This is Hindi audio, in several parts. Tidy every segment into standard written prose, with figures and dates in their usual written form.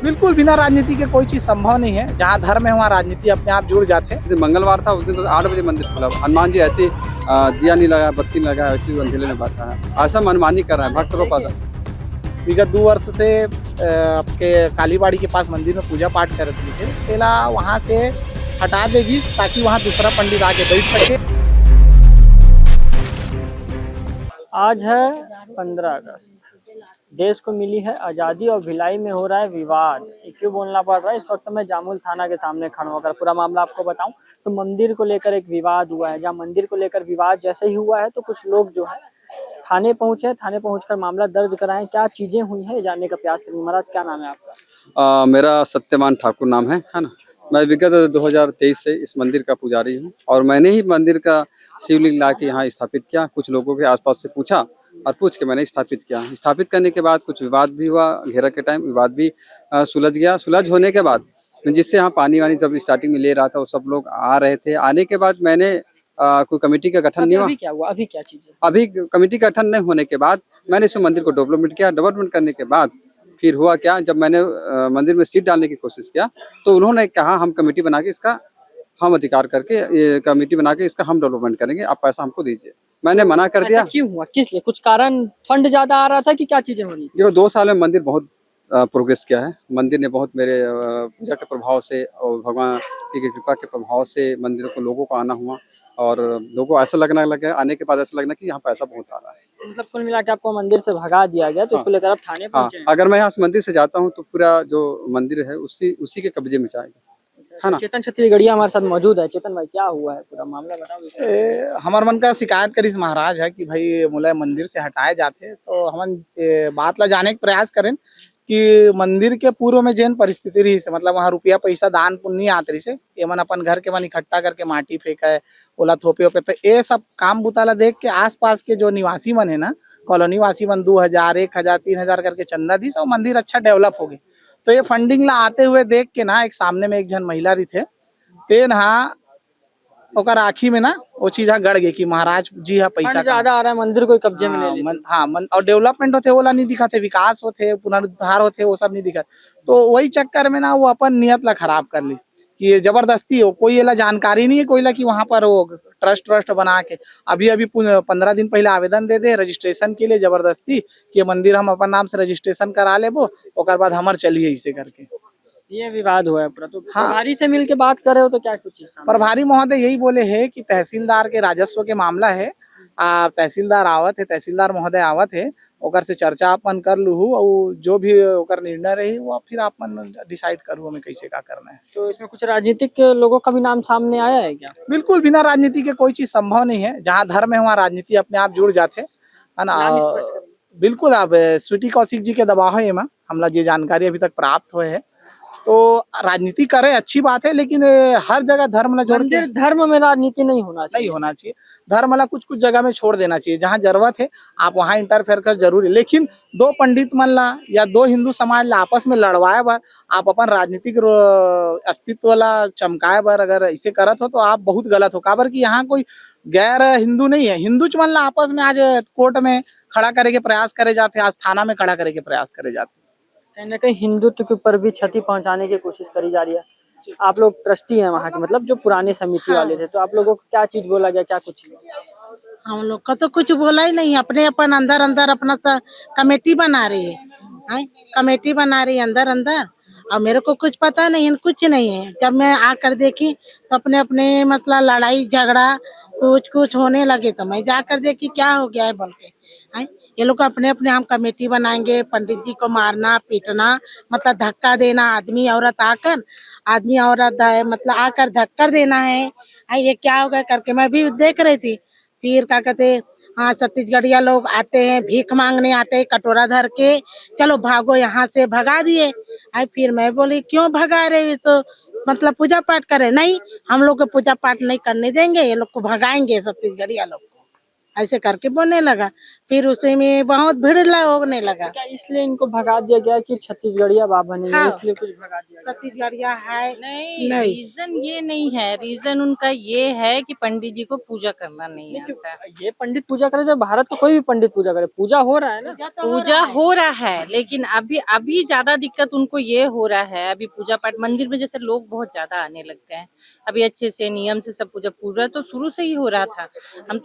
बिल्कुल बिना राजनीति के कोई चीज संभव नहीं है। जहाँ धर्म है वहाँ राजनीति अपने आप जुड़ जाते हैं। जैसे मंगलवार था उस दिन तो 8 बजे मंदिर खुला। हनुमान जी ऐसे दिया नहीं लगाया, बत्ती नहीं लगाया, ऐसे अंधेरे में बैठा है। ऐसा मनमानी कर रहे हैं भक्त को पता। विगत 2 वर्ष से आपके कालीबाड़ी के पास मंदिर में पूजा पाठ कर रही से तेला वहाँ से हटा देगी ताकि वहाँ दूसरा पंडित आके बैठ सके। आज है 15 अगस्त। देश को मिली है आज़ादी और भिलाई में हो रहा है विवाद। ये क्यों बोलना पड़ रहा है? इस वक्त मैं जामुल थाना के सामने खड़ा होकर पूरा मामला आपको बताऊं तो मंदिर को लेकर एक विवाद हुआ है। जहां मंदिर को लेकर विवाद जैसे ही हुआ है तो कुछ लोग जो है थाने पहुंचे, थाने पहुंचकर मामला दर्ज कराएं। क्या चीजें हुई हैं जानने का प्रयास करेंगे। महाराज क्या नाम है आपका? मेरा सत्यमान ठाकुर नाम है ना। मैं विगत 2023 से इस मंदिर का पुजारी हूँ और मैंने ही मंदिर का शिवलिंग ला के यहाँ स्थापित किया। कुछ लोगों के आसपास से पूछा और पूछ के मैंने स्थापित किया। स्थापित करने के बाद कुछ विवाद भी हुआ, घेरा के टाइम विवाद भी सुलझ गया। सुलझ होने के बाद जिससे यहाँ पानी वानी जब स्टार्टिंग में ले रहा था वो सब लोग आ रहे थे। आने के बाद मैंने कोई कमेटी का गठन नहीं हुआ। अभी क्या हुआ? अभी क्या चीज है? अभी कमेटी का गठन नहीं होने के बाद मैंने इस मंदिर को डेवलपमेंट किया। डेवलपमेंट करने के बाद फिर हुआ क्या, जब मैंने मंदिर में सीट डालने की कोशिश किया तो उन्होंने कहा हम कमेटी बना के इसका हम अधिकार करके ये कमेटी बना के इसका हम डेवलपमेंट करेंगे, आप पैसा हमको दीजिए। मैंने मना कर दिया। क्यों हुआ? किस लिए? कुछ कारण फंड ज्यादा आ रहा था कि क्या चीजें हो रही थी? देखो 2 साल में मंदिर बहुत प्रोग्रेस किया है। मंदिर ने बहुत मेरे पूजा के प्रभाव से और भगवान की कृपा के प्रभाव से मंदिरों को लोगों को आना हुआ और लोगों को ऐसा लगने लगा, आने के बाद ऐसा लगना कि यहाँ पैसा बहुत आ रहा है। मतलब कुल मिला के आपको मंदिर से भगा दिया गया तो इसको लेकर आप थाने पहुंचे हैं। अगर मैं यहाँ मंदिर से जाता हूँ तो पूरा जो मंदिर है उसी के कब्जे में जाएगा, है ना। चेतन छत्तीसगढ़िया हमारे साथ मौजूद है। चेतन भाई क्या हुआ है? पूरा मामला बताओ। हमार मन का शिकायत करिस महाराज है कि भाई मोला मंदिर से हटाए जाते तो हम बात ला जाने के प्रयास करें कि मंदिर के पूर्व में जैन परिस्थिति रही से, मतलब वहाँ रुपया पैसा दान पुण्य आत रही से ये मन अपन घर के मन इकट्ठा करके माटी फेंका ओला थोपे ओपे। तो ये सब काम बुताला देख के आसपास के जो निवासी मन है ना, कॉलोनी वासी मन 2000, 1000, 3000 करके चंदा दी और मंदिर अच्छा डेवलप हो गई। तो ये फंडिंग ला आते हुए देख के ना एक सामने में एक जन महिला रही थे ते ना ओकर आँखी में ना वो चीज गड़ गई कि महाराज जी हाँ पैसा ज्यादा आ रहा है, मंदिर को कब्जे में ले लिया। और डेवलपमेंट होते वो नहीं दिखा थे, विकास होते पुनरुद्धार होते वो सब नहीं दिखा। तो वही चक्कर में ना वो अपन नियत ला खराब कर ली कि ये जबरदस्ती हो, कोई ये जानकारी नहीं है कोई ला कि वहां पर वो ट्रस्ट बना के अभी 15 दिन पहले आवेदन दे दे रजिस्ट्रेशन के लिए जबरदस्ती कि मंदिर हम अपन नाम से रजिस्ट्रेशन करा लेबो ओकर बाद हमार चलिए इसे करके। ये विवाद हुआ है पूरा। तो प्रभारी से मिल के बात कर रहे हो तो क्या कुछ? प्रभारी महोदय यही बोले है कि तहसीलदार के राजस्व के मामला है, तहसीलदार आवत है, तहसीलदार महोदय आवत है ओकर से चर्चा अपन कर लू और जो भी ओकर निर्णय रही वो फिर अपन डिसाइड करूँ हमें कैसे क्या करना है। तो इसमें कुछ राजनीतिक लोगों का भी नाम सामने आया है क्या? बिल्कुल बिना राजनीति के कोई चीज संभव नहीं है। जहाँ धर्म है वहाँ राजनीति अपने आप जुड़ जाते है ना। बिल्कुल आप स्वीटी कौशिक जी के दबाव है हमला जो जानकारी अभी तक प्राप्त हुए है। तो राजनीति करे अच्छी बात है लेकिन हर जगह धर्म ला जोड़ के धर्म में राजनीति नहीं होना चाहिए। धर्म ला कुछ जगह में छोड़ देना चाहिए। जहाँ जरूरत है आप वहाँ इंटरफेयर कर जरूरी, लेकिन 2 पंडित मन ला या 2 हिंदू समाज ला आपस में लड़वाए बर आप अपन राजनीतिक अस्तित्व ला चमकाए बर अगर ऐसे करत हो तो आप बहुत गलत हो। काबर कि यहाँ कोई गैर हिंदू नहीं है। हिंदू मन ला आपस में आज कोर्ट में खड़ा करे के प्रयास करे जाते, आज थाना में खड़ा करे के प्रयास करे जाते। कहीं ना कहीं हिंदुत्व के ऊपर भी क्षति पहुंचाने की कोशिश करी जा रही है। आप लोग ट्रस्टी हैं वहाँ के, मतलब जो पुराने समिति वाले थे, तो आप लोगों को क्या चीज बोला गया? क्या कुछ? हम लोग का तो कुछ बोला ही नहीं। अपने अपन अंदर अपना कमेटी बना रही है, कमेटी बना रही है अंदर और मेरे को कुछ पता नहीं है, कुछ नहीं है। जब मैं आकर देखी तो अपने मतलब लड़ाई झगड़ा कुछ होने लगे तो मैं जाकर देखी क्या हो गया है बोल के। ये लोग अपने हम कमेटी बनाएंगे, पंडित जी को मारना पीटना मतलब धक्का देना, आदमी औरत मतलब आकर धक्का देना है। ये क्या हो गया करके मैं भी देख रही थी। फिर क्या कहते हाँ छत्तीसगढ़िया लोग आते हैं, भीख मांगने आते हैं कटोरा धर के, चलो भागो यहाँ से, भगा दिए। फिर मैं बोली क्यों भगा रहे? तो मतलब पूजा पाठ करे नहीं, हम लोग को पूजा पाठ नहीं करने देंगे, ये लोग को भगाएंगे छत्तीसगढ़िया लोग को। ऐसे करके बोलने लगा। फिर उसी में बहुत भीड़ होने लगा। क्या इसलिए इनको भगा दिया गया कि छत्तीसगढ़िया बाबा नहीं है, हाँ। इसलिए कुछ भगा दिया गया? छत्तीसगढ़िया है नहीं, नहीं। रीजन ये नहीं है। रीजन उनका ये है कि पंडित जी को पूजा करना नहीं आता है। ये पंडित पूजा करे, जब भारत का कोई भी पंडित पूजा करे, पूजा हो रहा है ना। पूजा हो रहा है, लेकिन अभी ज्यादा दिक्कत उनको ये हो रहा है। अभी पूजा पाठ मंदिर में जैसे लोग बहुत ज्यादा आने लग गए हैं। अभी अच्छे से नियम से सब पूजा तो शुरू से ही हो रहा था।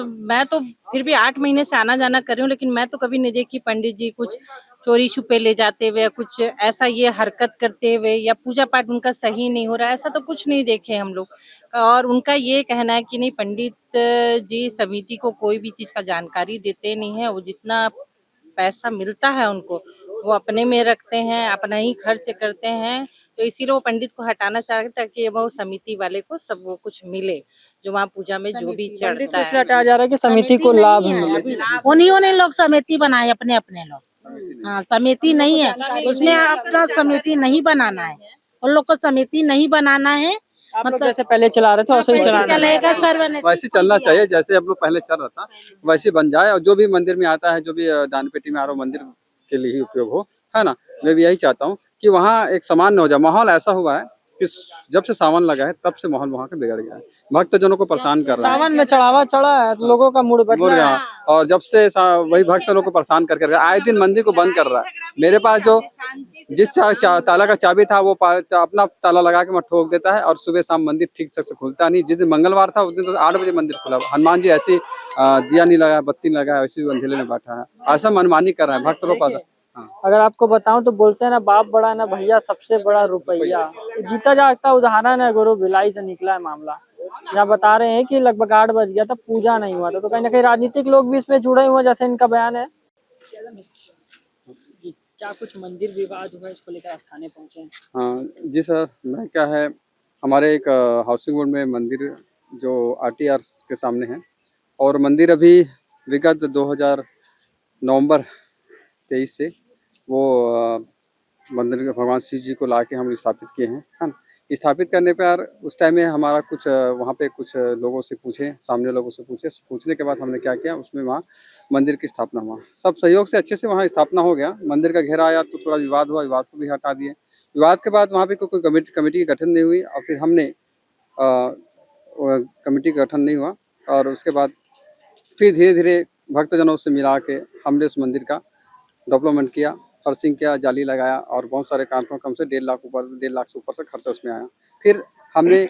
मैं तो फिर भी 8 महीने से आना जाना कर रही हूँ, लेकिन मैं तो कभी नहीं देखी पंडित जी कुछ चोरी छुपे ले जाते हुए, कुछ ऐसा ये हरकत करते हुए, या पूजा पाठ उनका सही नहीं हो रहा है, ऐसा तो कुछ नहीं देखे हम लोग। और उनका ये कहना है कि नहीं, पंडित जी समिति को कोई भी चीज का जानकारी देते नहीं है। वो जितना पैसा मिलता है उनको, वो अपने में रखते हैं, अपना ही खर्च करते हैं। तो इसीलिए वो पंडित को हटाना चाहते हैं, ताकि वो समिति वाले को सब वो कुछ मिले, जो वहाँ पूजा में जो भी चढ़ता इसलिए है। हटाया जा रहा है कि समिति को लाभ मिले। उन्हीं ने लोग समिति बनाए अपने अपने लोग। हाँ, समिति नहीं है उसमें, अपना समिति नहीं बनाना है उन लोग को, समिति नहीं बनाना है। आप लोग जैसे पहले चला रहे थे वैसे ही चलाना है। चलेगा सर्वनिधि वैसे चलना चाहिए जैसे हम लोग पहले चल रहा था, वैसे बन जाए। और जो भी मंदिर में आता है, जो भी दान पेटी में आ रहा हो, मंदिर के लिए ही उपयोग हो, है ना। मैं भी यही चाहता हूँ कि वहाँ एक सामान्य हो जाए। माहौल ऐसा हुआ है कि जब से सावन लगा है तब से माहौल वहाँ का बिगड़ गया है। भक्तजनों को परेशान कर रहा है, सावन में चढ़ावा चढ़ा है तो लोगों का मूड बोल बदला गया। है। और जब से वही भक्त लोग को परेशान कर कर आए दिन मंदिर को बंद कर रहा है। मेरे पास जो जिस ताला का चाबी था वो अपना ताला लगा के मैं ठोक देता है, और सुबह शाम मंदिर ठीक से खुलता नहीं। जिस दिन मंगलवार था उस दिन तो 8 बजे मंदिर खुला। हनुमान जी ऐसी दिया नहीं लगाया, बत्ती नहीं लगाया, वैसे भी अंधेरे में बैठा है। ऐसा मनमानी कर रहा है भक्त लोग पास। अगर आपको बताऊं तो बोलते हैं ना, बाप बड़ा ना भैया, सबसे बड़ा रुपया। जीता जागता उदाहरण है गुरु भिलाई से निकला है मामला। जहाँ बता रहे हैं कि लगभग 8 बज गया था, पूजा नहीं हुआ था। तो कहीं ना कहीं राजनीतिक लोग भी इसमें जुड़े हुए, जैसे इनका बयान है। क्या कुछ मंदिर विवाद हुआ, इसको लेकर आज थाने पहुंचे हैं? हाँ जी सर, मैं क्या है, हमारे एक हाउसिंग बोर्ड में मंदिर जो RTR के सामने है, और मंदिर अभी विगत 2000 नवंबर 23 से वो मंदिर के भगवान शिव जी को लाके हम स्थापित किए हैं, है ना। स्थापित करने पर उस टाइम में हमारा कुछ वहाँ पे कुछ लोगों से पूछे, सामने लोगों से पूछने के बाद हमने क्या किया, उसमें वहाँ मंदिर की स्थापना हुआ। सब सहयोग से अच्छे से वहाँ स्थापना हो गया। मंदिर का घेरा आया तो थोड़ा विवाद हुआ, विवाद को भी हटा दिए। विवाद के बाद वहाँ पे कोई कमेटी की गठन नहीं हुई, और फिर हमने कमेटी का गठन नहीं हुआ। और उसके बाद फिर धीरे धीरे भक्तजनों से मिला के हमने उस मंदिर का डेवलपमेंट किया, फर्शिंग किया, जाली लगाया, और बहुत सारे काम कम से 1.5 लाख से ऊपर से खर्चा उसमें आया। फिर हमने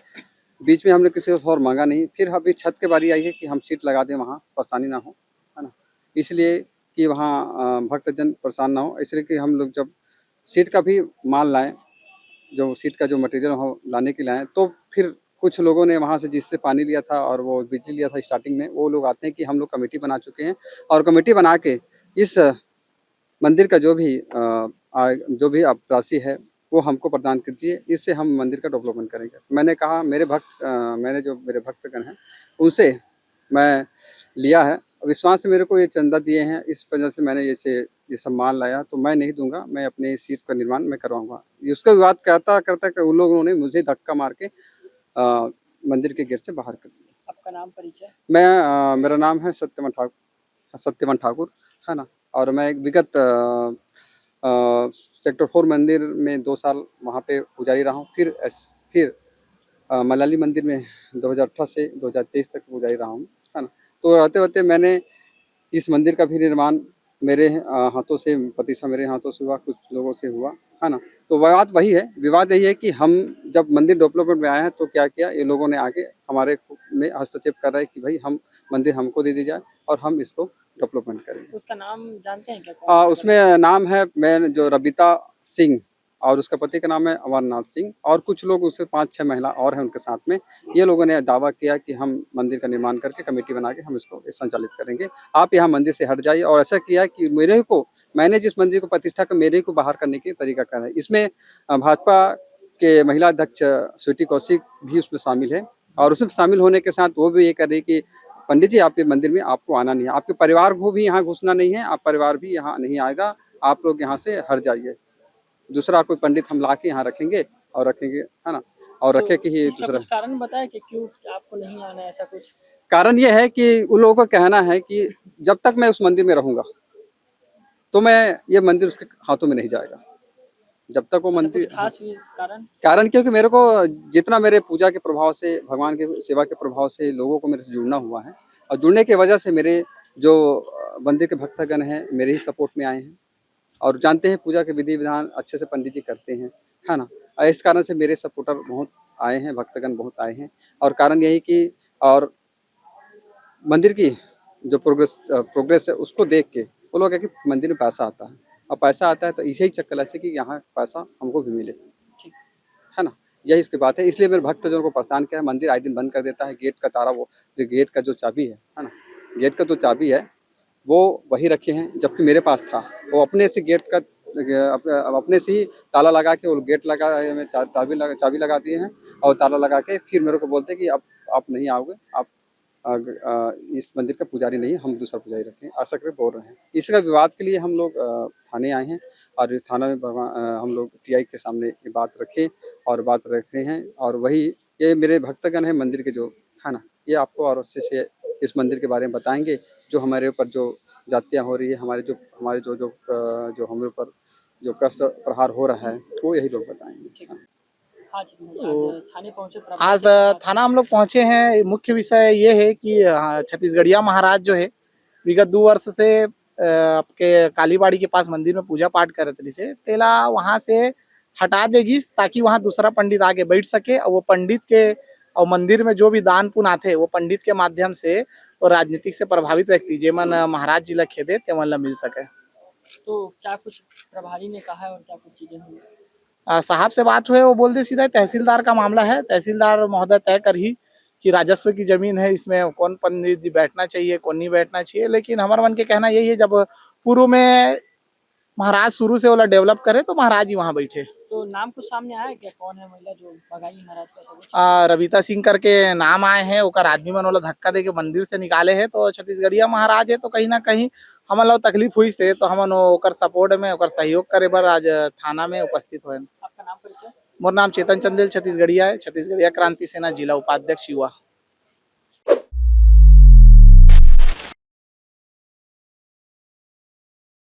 बीच में हमने किसी से और मांगा नहीं। फिर अभी छत के बारी आई है कि हम सीट लगा दें, वहाँ परेशानी ना हो, है ना। इसलिए कि वहाँ भक्तजन परेशान ना हो, इसलिए कि हम लोग जब सीट का भी माल लाएँ, जो सीट का जो मटेरियल हो लाने के लिए आए, तो फिर कुछ लोगों ने वहाँ से जिससे पानी लिया था और वो बिजली लिया था स्टार्टिंग में, वो लोग आते हैं कि हम लोग कमेटी बना चुके हैं, और कमेटी बना के इस मंदिर का जो भी आप राशि है वो हमको प्रदान कीजिए, इससे हम मंदिर का डेवलपमेंट करेंगे। मैंने कहा मेरे भक्तगण हैं उनसे मैं लिया है, विश्वास से मेरे को ये चंदा दिए हैं, इस वजह से मैंने ये सब माल लाया, तो मैं नहीं दूंगा, मैं अपने सीट का निर्माण मैं करवाऊंगा। उसका विवाद करता उन लोगों ने मुझे धक्का मार के मंदिर के गेट से बाहर कर दिया। आपका नाम परिचय? मेरा नाम है सत्यमन ठाकुर, है ना। और मैं एक विगत सेक्टर 4 मंदिर में 2 साल वहाँ पे पुजारी रहा हूँ। फिर मलाली मंदिर में 2018 से 2023 तक पुजारी रहा हूँ, है ना। तो रहते मैंने इस मंदिर का भी निर्माण मेरे हाथों से, प्रतिष्ठा मेरे हाथों से हुआ, कुछ लोगों से हुआ, है ना। तो विवाद यही है कि हम जब मंदिर डेवलपमेंट में आए हैं तो क्या किया, ये लोगों ने आके हमारे में हस्तक्षेप कर रहे हैं कि भाई हम मंदिर हमको दे दी जाए और हम इसको डेवलपमेंट करेंगे। उसका नाम जानते हैं क्या? उसमें नाम है जो रबिता सिंह, और उसका पति का नाम है अमरनाथ सिंह, और कुछ लोग उससे 5-6 महिला और हैं उनके साथ में। ये लोगों ने दावा किया कि हम मंदिर का निर्माण करके कमेटी बना के हम इसको संचालित करेंगे, आप यहाँ मंदिर से हट जाइए। और ऐसा किया कि मैंने जिस मंदिर को प्रतिष्ठा कर मेरे को बाहर करने की तरीका कर है। इसमें भाजपा के महिला अध्यक्ष स्वीटी कौशिक भी उसमें शामिल है, और उसमें शामिल होने के साथ वो भी ये कर रही कि पंडित जी आपके मंदिर में आपको आना नहीं है, आपके परिवार को भी यहाँ घुसना नहीं है, आप परिवार भी यहाँ नहीं आएगा, आप लोग यहाँ से हट जाइए, दूसरा कोई पंडित हम ला के यहाँ रखेंगे, है ना। और रखे कि ही इसका दूसरा कुछ कारण बताया कि क्यों आपको नहीं आना है, ऐसा कुछ? कारण ये है कि उन लोगों का कहना है कि जब तक मैं उस मंदिर में रहूंगा तो मैं ये मंदिर उसके हाथों में नहीं जाएगा, जब तक वो ऐसा मंदिर। कुछ खास कारण? कारण क्योंकि मेरे को जितना मेरे पूजा के प्रभाव से, भगवान के सेवा के प्रभाव से लोगों को मेरे से जुड़ना हुआ है, और जुड़ने की वजह से मेरे जो मंदिर के भक्तगण हैं मेरे ही सपोर्ट में आए हैं, और जानते हैं पूजा के विधि विधान अच्छे से पंडित जी करते हैं, है ना। और इस कारण से मेरे सपोर्टर बहुत आए हैं, भक्तगण बहुत आए हैं। और कारण यही कि और मंदिर की जो प्रोग्रेस है उसको देख के वो लोग है कि मंदिर में पैसा आता है, और पैसा आता है तो इसी चक्कर से कि यहाँ पैसा हमको भी मिले, ठीक। है ना। यही इसकी बात है। इसलिए मेरे भक्तजनों को परेशान किया है। मंदिर आए दिन बंद कर देता है, गेट का ताला, वो जो गेट का जो चाबी है ना, गेट का जो चाबी है वो वही रखे हैं, जबकि मेरे पास था। वो अपने से गेट का अपने से ही ताला लगा के वो गेट लगा चाबी लगा दिए हैं, और ताला लगा के फिर मेरे को बोलते हैं कि अब आप नहीं आओगे, आप इस मंदिर का पुजारी नहीं, हम दूसरा पुजारी रखें, ऐसा करके बोल रहे हैं। इसका विवाद के लिए हम लोग थाने आए हैं, और इस थाना में हम लोग टीआई के सामने ये बात रखे और बात रख रहे हैं। और वही ये मेरे भक्तगण हैं मंदिर के जो, है ना, ये आपको और अच्छे से इस मंदिर के बारे में बताएंगे। जो हमारे ऊपर जो जातियाँ हो रही है, हमारे जो हमारे ऊपर जो कष्ट प्रहार हो रहा है, वो यही लोग बताएंगे। आज थाने पहुंचे आज थाना हम लोग पहुंचे हैं। मुख्य विषय ये है कि छत्तीसगढ़िया महाराज जो है विगत 2 वर्ष से आपके कालीबाड़ी के पास मंदिर में पूजा पाठ करत रही से, तेला वहां से हटा देगी ताकि वहां दूसरा पंडित आके बैठ सके, और वो पंडित के और मंदिर में जो भी दान पुण्य आते वो पंडित के माध्यम से और राजनीतिक से प्रभावित व्यक्ति जेमन महाराज जी ला खेदे तेमन ला मिल सके। तो क्या कुछ प्रभारी ने कहा है और क्या कुछ चीजें हुई? साहब से बात हुए, वो बोल दे सीधा तहसीलदार का मामला है, तहसीलदार महोदय तय कर ही कि राजस्व की जमीन है, इसमें कौन पंडित जी बैठना चाहिए कौन नहीं बैठना चाहिए। लेकिन हमारे मन के कहना यही है, जब पूर्व में महाराज शुरू से वाला डेवलप करे तो महाराज ही वहाँ बैठे। तो नाम कुछ सामने आया क्या, कौन है महिला जो भगाई महाराज का? सब कुछ रविता सिंह करके नाम आए हैं, ओकर आदमी मन वाला धक्का दे के मंदिर से निकाले है। तो छत्तीसगढ़िया महाराज है, तो कहीं ना कहीं हमन ला तकलीफ हुई से, तो हमन ओकर सपोर्ट में ओकर सहयोग करे बर आज थाना में उपस्थित हुए। आपका नाम परिचय? मोर नाम चेतन चंदेल छत्तीसगढ़िया है, छत्तीसगढ़िया क्रांति सेना जिला उपाध्यक्ष युवा।